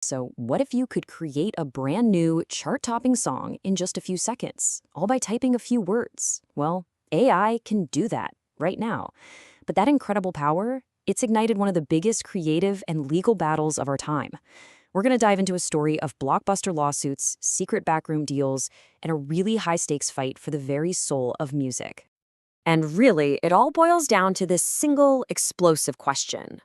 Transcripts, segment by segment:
So, what if you could create a brand new chart topping song in just a few seconds, all by typing a few words? Well, AI can do that right now. But that incredible power, it's ignited one of the biggest creative and legal battles of our time. We're going to dive into a story of blockbuster lawsuits, secret backroom deals, and a really high stakes fight for the very soul of music. And really, it all boils down to this single explosive question.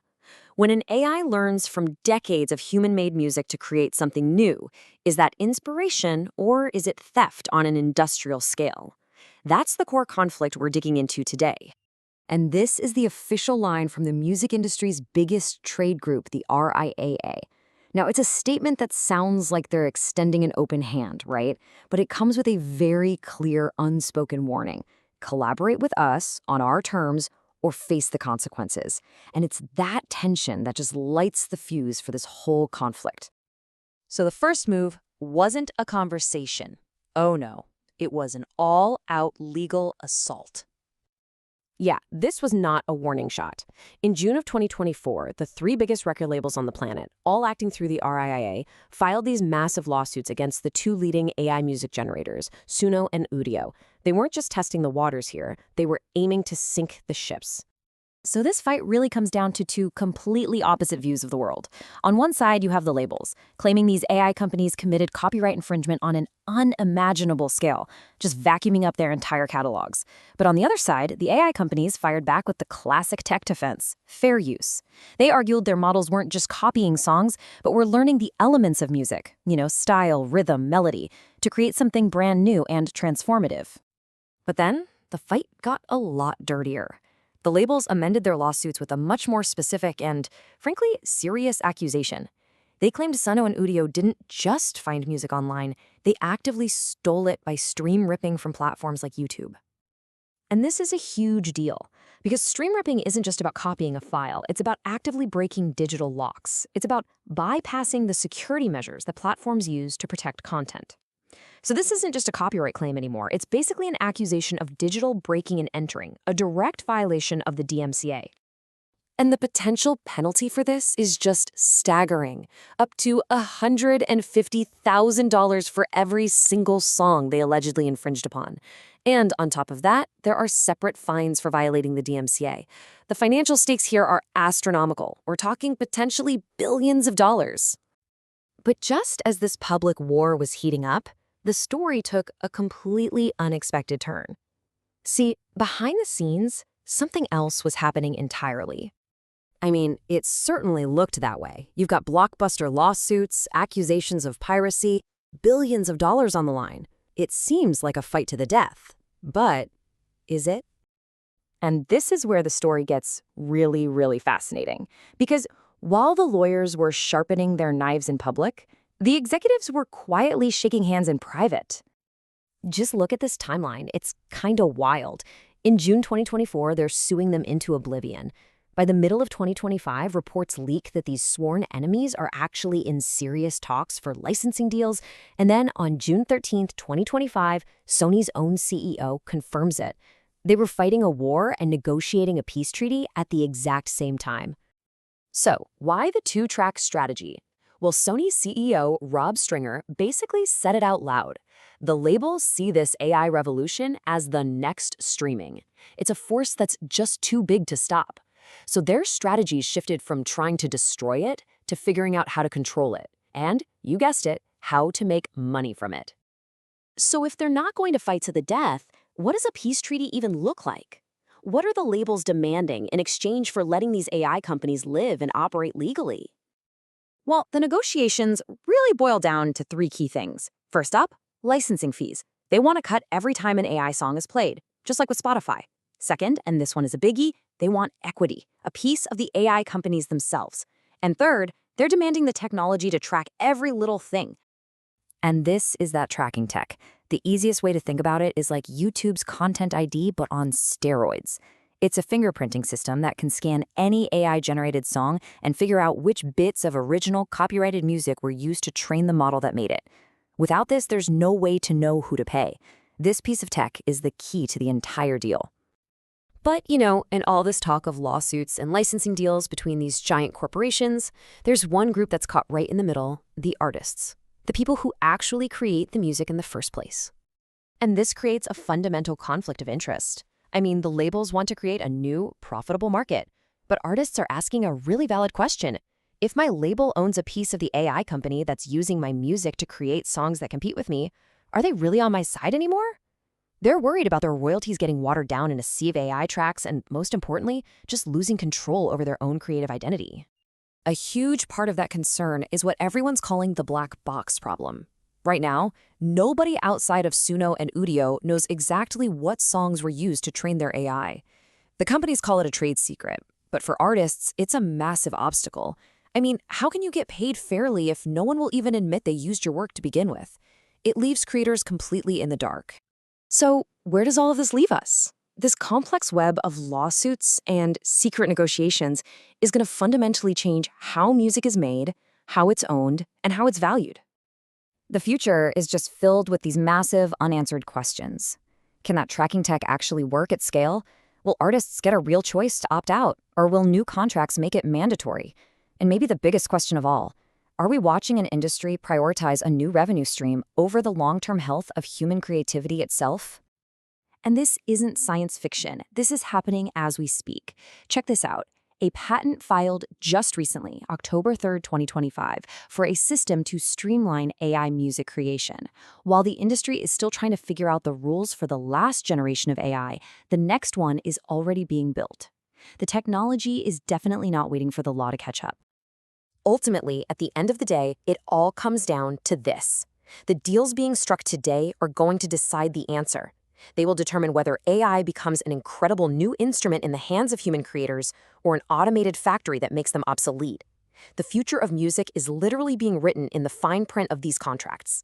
When an AI learns from decades of human-made music to create something new, is that inspiration or is it theft on an industrial scale? That's the core conflict we're digging into today. And this is the official line from the music industry's biggest trade group, the RIAA. Now, it's a statement that sounds like they're extending an open hand, right? But it comes with a very clear, unspoken warning. Collaborate with us on our terms or face the consequences. And it's that tension that just lights the fuse for this whole conflict. So the first move wasn't a conversation. Oh no, it was an all-out legal assault. Yeah, this was not a warning shot. In June of 2024, the three biggest record labels on the planet, all acting through the RIAA, filed these massive lawsuits against the two leading AI music generators, Suno and Udio. They weren't just testing the waters here, they were aiming to sink the ships. So this fight really comes down to two completely opposite views of the world. On one side, you have the labels, claiming these AI companies committed copyright infringement on an unimaginable scale, just vacuuming up their entire catalogs. But on the other side, the AI companies fired back with the classic tech defense, fair use. They argued their models weren't just copying songs, but were learning the elements of music, style, rhythm, melody, to create something brand new and transformative. But then, the fight got a lot dirtier. The labels amended their lawsuits with a much more specific and, frankly, serious accusation. They claimed Suno and Udio didn't just find music online, they actively stole it by stream ripping from platforms like YouTube. And this is a huge deal, because stream ripping isn't just about copying a file, it's about actively breaking digital locks. It's about bypassing the security measures that platforms use to protect content. So this isn't just a copyright claim anymore. It's basically an accusation of digital breaking and entering, a direct violation of the DMCA. And the potential penalty for this is just staggering, up to $150,000 for every single song they allegedly infringed upon. And on top of that, there are separate fines for violating the DMCA. The financial stakes here are astronomical. We're talking potentially billions of dollars. But just as this public war was heating up, the story took a completely unexpected turn. See, behind the scenes, something else was happening entirely. I mean, it certainly looked that way. You've got blockbuster lawsuits, accusations of piracy, billions of dollars on the line. It seems like a fight to the death. But is it? And this is where the story gets really, really fascinating. Because while the lawyers were sharpening their knives in public, the executives were quietly shaking hands in private. Just look at this timeline. It's kinda wild. In June 2024, they're suing them into oblivion. By the middle of 2025, reports leak that these sworn enemies are actually in serious talks for licensing deals. And then on June 13th, 2025, Sony's own CEO confirms it. They were fighting a war and negotiating a peace treaty at the exact same time. So, why the two-track strategy? Well, Sony's CEO, Rob Stringer, basically said it out loud. The labels see this AI revolution as the next streaming. It's a force that's just too big to stop. So their strategy shifted from trying to destroy it to figuring out how to control it. And, you guessed it, how to make money from it. So if they're not going to fight to the death, what does a peace treaty even look like? What are the labels demanding in exchange for letting these AI companies live and operate legally? Well, the negotiations really boil down to three key things. First up, licensing fees. They want to cut every time an AI song is played, just like with Spotify. Second, and this one is a biggie, they want equity, a piece of the AI companies themselves. And third, they're demanding the technology to track every little thing. And this is that tracking tech. The easiest way to think about it is like YouTube's Content ID, but on steroids. It's a fingerprinting system that can scan any AI-generated song and figure out which bits of original copyrighted music were used to train the model that made it. Without this, there's no way to know who to pay. This piece of tech is the key to the entire deal. But, in all this talk of lawsuits and licensing deals between these giant corporations, there's one group that's caught right in the middle: the artists, the people who actually create the music in the first place. And this creates a fundamental conflict of interest. I mean, the labels want to create a new, profitable market, but artists are asking a really valid question. If my label owns a piece of the AI company that's using my music to create songs that compete with me, are they really on my side anymore? They're worried about their royalties getting watered down in a sea of AI tracks and, most importantly, just losing control over their own creative identity. A huge part of that concern is what everyone's calling the black box problem. Right now, nobody outside of Suno and Udio knows exactly what songs were used to train their AI. The companies call it a trade secret, but for artists, it's a massive obstacle. I mean, how can you get paid fairly if no one will even admit they used your work to begin with? It leaves creators completely in the dark. So, where does all of this leave us? This complex web of lawsuits and secret negotiations is going to fundamentally change how music is made, how it's owned, and how it's valued. The future is just filled with these massive, unanswered questions. Can that tracking tech actually work at scale? Will artists get a real choice to opt out, or will new contracts make it mandatory? And maybe the biggest question of all, are we watching an industry prioritize a new revenue stream over the long-term health of human creativity itself? And this isn't science fiction. This is happening as we speak. Check this out. A patent filed just recently, October 3rd, 2025, for a system to streamline AI music creation. While the industry is still trying to figure out the rules for the last generation of AI, the next one is already being built. The technology is definitely not waiting for the law to catch up. Ultimately, at the end of the day, it all comes down to this. The deals being struck today are going to decide the answer. They will determine whether AI becomes an incredible new instrument in the hands of human creators or an automated factory that makes them obsolete. The future of music is literally being written in the fine print of these contracts.